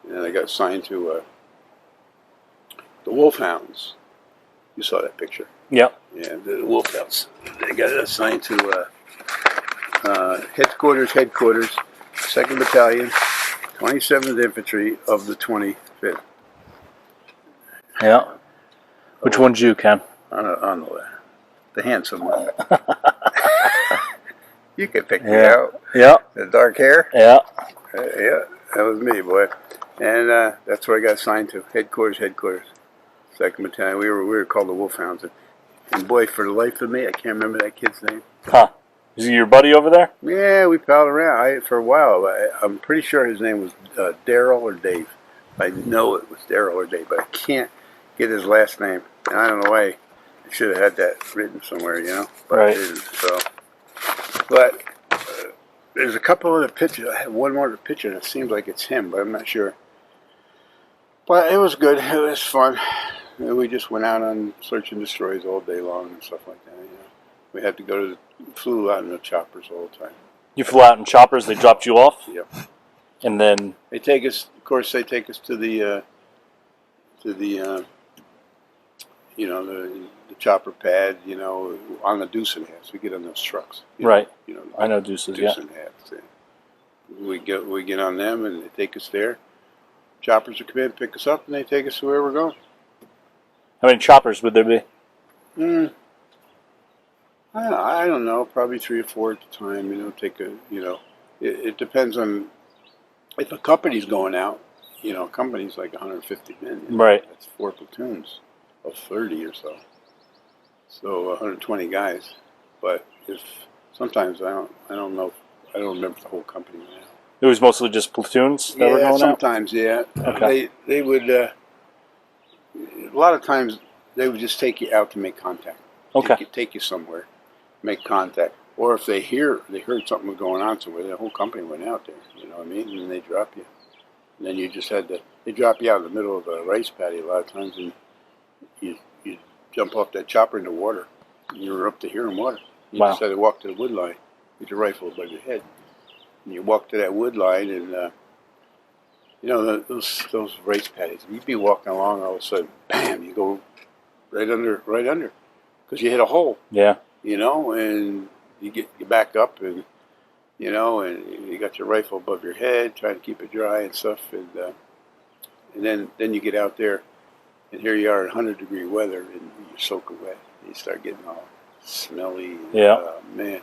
And I got assigned to the Wolfhounds. You saw that picture. Yep. Yeah, the Wolfhounds. They got assigned to headquarters, 2nd Battalion, 27th Infantry of the 25th. Yeah. Which one's you, Ken? On the handsome one. You can pick me out. Yeah. The dark hair. Yeah. Yeah, that was me, boy. And that's where I got assigned to headquarters, 2nd Battalion. We were called the Wolfhounds. And boy, for the life of me, I can't remember that kid's name. Huh. Is he your buddy over there? Yeah, we palled around for a while. I'm pretty sure his name was Daryl or Dave. I know it was Daryl or Dave, but I can't get his last name. And I don't know why. I should have had that written somewhere, but I didn't. So, but there's a couple other pictures. I have one more picture that seems like it's him, but I'm not sure. But it was good. It was fun. We just went out on search and destroys all day long and stuff like that. We had to flew out in the choppers all the time. You flew out in choppers. They dropped you off. Yep. And then they take us. Of course, they take us to the chopper pad. On the deuce and hats. We get on those trucks. Right. I know deuces. Deuce and hats. We get on them and they take us there. Choppers will come in, pick us up, and they take us to where we're going. How many choppers would there be? I don't know. Probably 3 or 4 at the time. It depends on if a company's going out. A company's like 150 men. Right. That's 4 platoons of 30 or so. So 120 guys. But if sometimes I don't know. I don't remember the whole company now. It was mostly just platoons that were going sometimes, out? Yeah. Okay. They would, a lot of times, they would just take you out to make contact. Okay. Take you somewhere, make contact. Or if they heard something was going on somewhere, the whole company went out there, you know what I mean? And then they drop you. And then you just they drop you out in the middle of a rice paddy a lot of times, and you jump off that chopper in the water. And you were up to here in water. You just had to walk to the wood line with your rifle above your head. And you walk to that wood line, and those race paddies. You'd be walking along, all of a sudden, bam! You go right under, because you hit a hole. Yeah. And you back up, and and you got your rifle above your head, trying to keep it dry and stuff, and then you get out there, and here you are in 100-degree weather, and you're soaking wet. You start getting all smelly. Yeah. Man.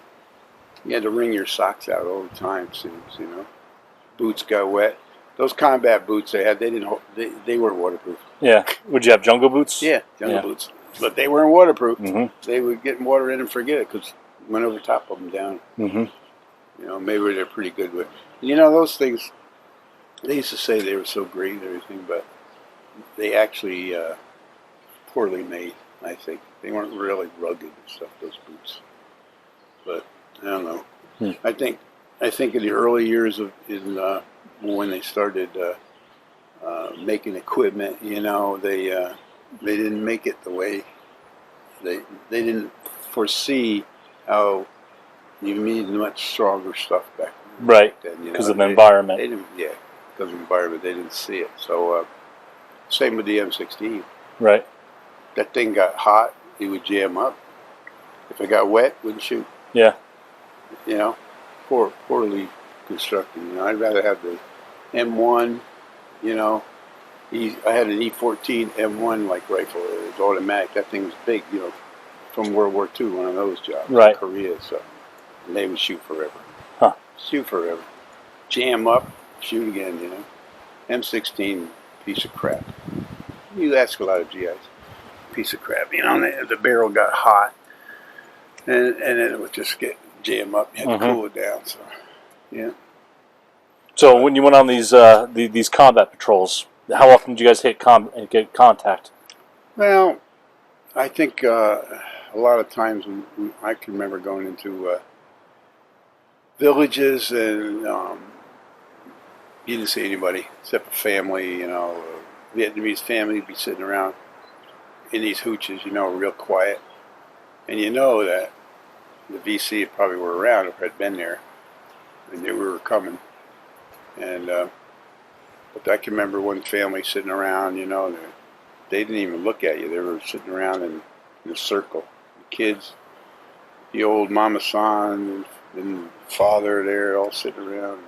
You had to wring your socks out all the time, it seems, Boots got wet. Those combat boots they had, they weren't waterproof. Yeah. Would you have jungle boots? Yeah, jungle boots. But they weren't waterproof. Mm-hmm. They would get water in and forget it because it went over top of them down. Mm-hmm. Maybe they're pretty good with. Those things, they used to say they were so great and everything, but they actually poorly made, I think. They weren't really rugged and stuff, those boots. But I don't know. I think in the early years when they started making equipment, they didn't make it the way they didn't foresee how you needed much stronger stuff back then. Right. Because of the environment. They didn't, because of the environment, they didn't see it. So same with the M16. Right. That thing got hot, it would jam up. If it got wet, it wouldn't shoot. Yeah. Poorly constructed. I'd rather have the M1. I had an E14 M1 rifle. It was automatic. That thing was big. From World War II, one of those jobs in Korea. So and they would shoot forever. Huh. Shoot forever. Jam up, shoot again. M16, piece of crap. You ask a lot of GIs. Piece of crap. The barrel got hot, and then it would just jam up. You had to cool it down. So, yeah. So when you went on these combat patrols, how often did you guys get contact? Well, I think a lot of times I can remember going into villages and you didn't see anybody except a family. Vietnamese family would be sitting around in these hooches, real quiet, and that the VC probably were around or had been there, and they were coming. And But I can remember one family sitting around, you know, and they didn't even look at you. They were sitting around in a circle. The kids, the old mama san and father there all sitting around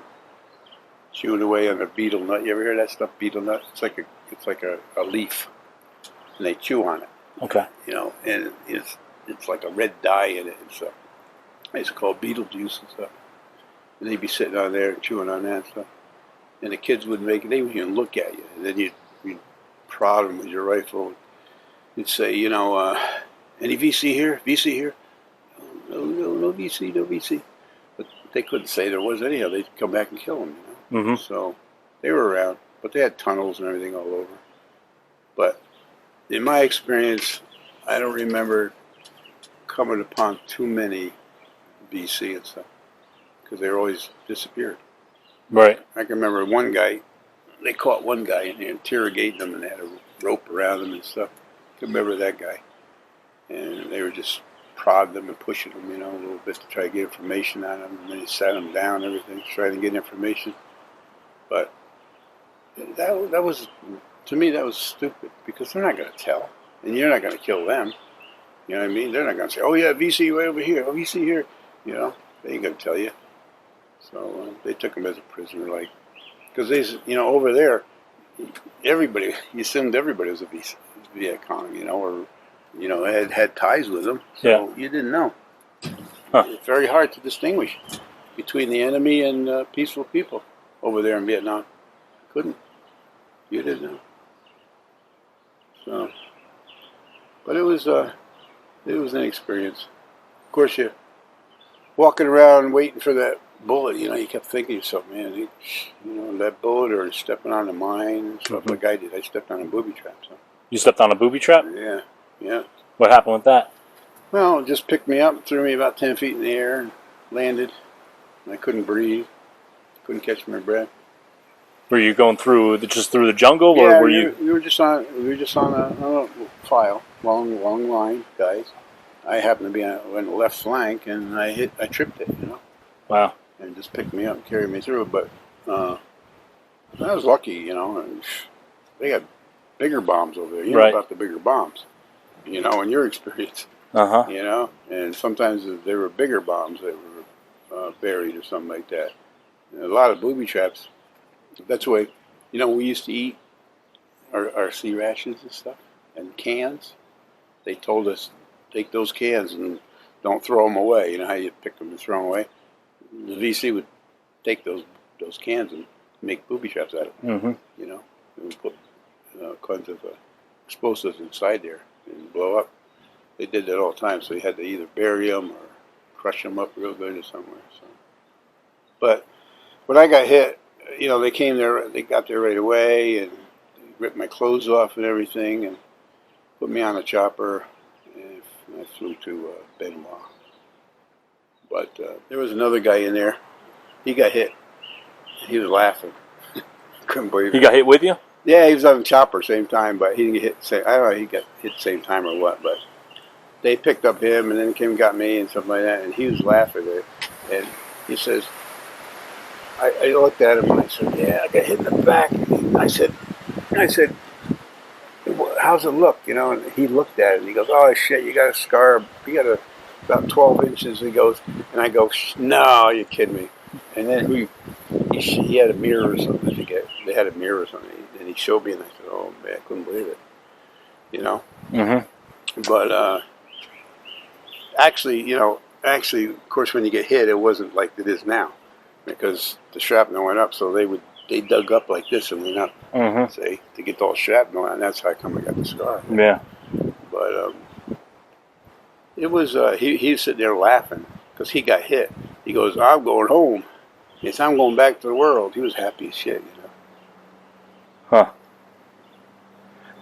chewing away on a betel nut. You ever hear that stuff, betel nut? It's like a leaf, and they chew on it. Okay. You know, and it's like a red dye in it and stuff. It's called betel juice and stuff. And they'd be sitting on there and chewing on that and stuff. And the kids wouldn't make it. They wouldn't even look at you. And then you'd prod them with your rifle. You'd say, you know, any VC here? VC here? Oh, no VC, no VC. But they couldn't say there was anyhow. They'd come back and kill them, you know. So they were around. But they had tunnels and everything all over. But in my experience, I don't remember coming upon too many VC and stuff. Because they always disappeared. Right. I can remember one guy, they caught one guy and they interrogated him and they had a rope around him and stuff. I can remember that guy. And they were just prodding him and pushing him, you know, a little bit to try to get information on him. And then he sat him down and everything, trying to get information. But that was, to me, that was stupid because they're not going to tell. And you're not going to kill them. You know what I mean? They're not going to say, oh yeah, VC right over here, oh VC here. You know, they ain't going to tell you. So they took him as a prisoner, like, because they, you know, over there, everybody, you assumed everybody was a Viet Cong, you know, or, you know, had ties with them. So you didn't know. It's very hard to distinguish between the enemy and peaceful people over there in Vietnam. Couldn't. You didn't know. So, but it was an experience. Of course, you walking around waiting for that bullet, you know, you kept thinking to yourself, man, you know, that bullet or stepping on a mine and stuff like I did. I stepped on a booby trap. So. You stepped on a booby trap? Yeah, yeah. What happened with that? Well, it just picked me up, threw me about 10 feet in the air, and landed. And I couldn't breathe, couldn't catch my breath. Were you going through the jungle, yeah, or were you? We were just on a file, long line, guys. I happened to be on the left flank, and I tripped it, you know. Wow. And just picked me up and carried me through. But I was lucky, you know. And they got bigger bombs over there. You know about the bigger bombs, you know, in your experience. You know, and sometimes there were bigger bombs that were buried or something like that. And a lot of booby traps. That's the way, you know, we used to eat our sea rations and stuff and cans. They told us, take those cans and don't throw them away. You know how you pick them and throw them away? The VC would take those cans and make booby traps out of them. You know, and we put kinds of explosives inside there and blow up. They did that all the time, so you had to either bury them or crush them up real good or somewhere. So, but when I got hit, you know, they came there, they got there right away and ripped my clothes off and everything and put me on a chopper and I flew to Benoit. But there was another guy in there. He got hit. He was laughing. Couldn't believe it. He got hit with you? Yeah, he was on the chopper same time, but he didn't get hit. I don't know. He got hit the same time or what, but they picked up him and then came and got me and something like that. And he was laughing at it. And he says, I looked at him and I said, "Yeah, I got hit in the back." And I said, "How's it look?" You know, and he looked at it and he goes, "Oh shit, you got a scar. You got about 12 inches." He goes, and I go, "No, you're kidding me." And then he had a mirror or something to get. They had a mirror or something, and he showed me, and I said, "Oh man, I couldn't believe it." You know. But actually, you know, of course, when you get hit, it wasn't like it is now, because the shrapnel went up, so they dug up like this and went up, say, to get all shrapnel, and that's how come I got the scar. Yeah. But it was he was sitting there laughing because he got hit. He goes, "I'm going home." Yes, I'm going back to the world. He was happy as shit, you know. Huh.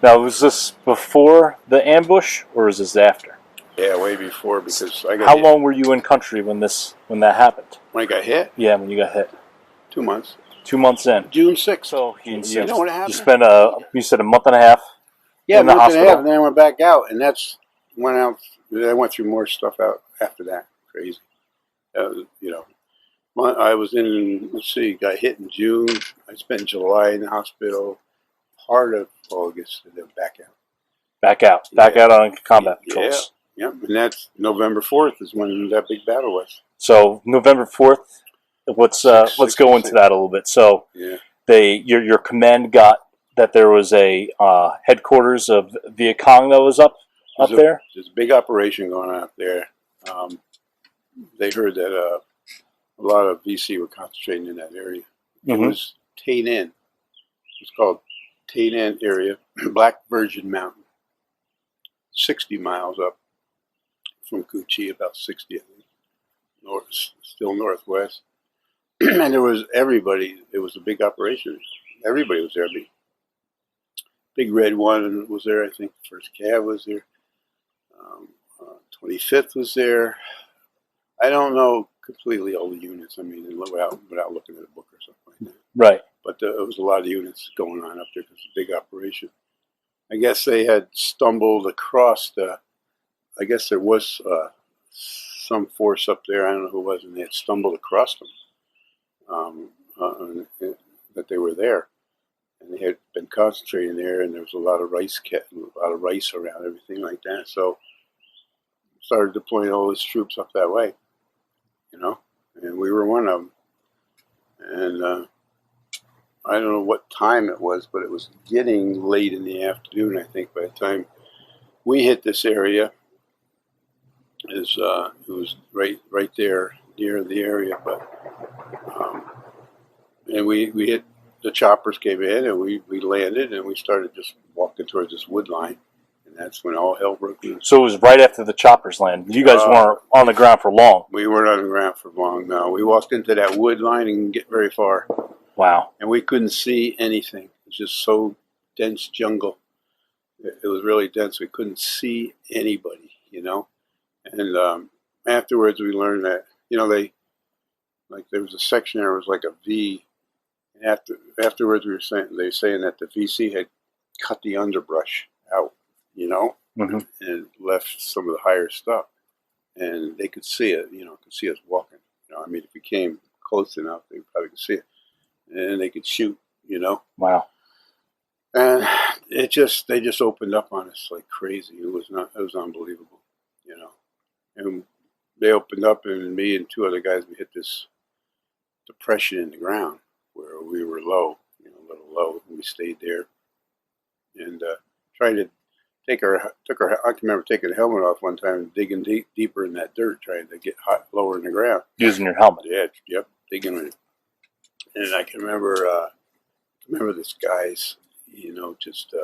Now, was this before the ambush, or is this after? Yeah, way before, because I got How hit. long were you in country when that happened? When I got hit? Yeah, when you got hit. 2 months. 2 months in. June 6th. So you know what happened? You spent you said a month and a half. Yeah, in the a month hospital. and a half, and then I went back out, and I went through more stuff out after that. Crazy. You know, I was in, let's see, got hit in June. I spent July in the hospital, part of August, and then back out. Back out on combat patrols. Yeah, and that's November 4th is when that big battle was. So November 4th, let's go into that a little bit. So yeah, your command got that there was a headquarters of Viet Cong that was up there. There's a big operation going on up there. They heard that a lot of VC were concentrating in that area. It was Tay Ninh. It's called Tay Ninh area, Black Virgin Mountain, 60 miles up from Cu Chi, about 60, I think, still northwest. And there was everybody. It was a big operation. Everybody was there. Big Red One was there. I think First Cav was there. 25th was there. I don't know completely all the units. I mean, without looking at a book or something like that. Right. But there was a lot of units going on up there because it's a big operation. I guess they had stumbled across I guess there was some force up there. I don't know who it was, and they had stumbled across them. That they were there, and they had been concentrating there, and there was a lot of rice around, everything like that. So started deploying all his troops up that way, and we were one of them. And I don't know what time it was, but it was getting late in the afternoon, I think, by the time we hit this area. It was right there near the area, but and we hit, the choppers came in, and we landed, and we started just walking towards this wood line, and that's when all hell broke loose. So it was right after the choppers landed. You guys weren't on the ground for long. We weren't on the ground for long. No, we walked into that wood line and didn't get very far. Wow. And we couldn't see anything. It was just so dense jungle. It was really dense. We couldn't see anybody, And afterwards, we learned that there was a section there was like a V. And afterwards, they were saying that the VC had cut the underbrush out, and left some of the higher stuff, and they could see it, could see us walking. I mean, if we came close enough, they probably could see it, and they could shoot, Wow. And they just opened up on us like crazy. It was unbelievable, And they opened up, and me and two other guys, we hit this depression in the ground where we were low, a little low, and we stayed there and tried to I can remember taking the helmet off one time and digging deeper in that dirt, trying to get lower in the ground. Using your helmet. Yeah, yep, digging in it. And I can remember this guy's, just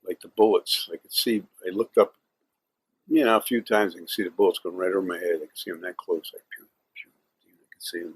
like the bullets. I could see. I looked up, a few times. I could see the bullets going right over my head. I could see them that close. I could see them,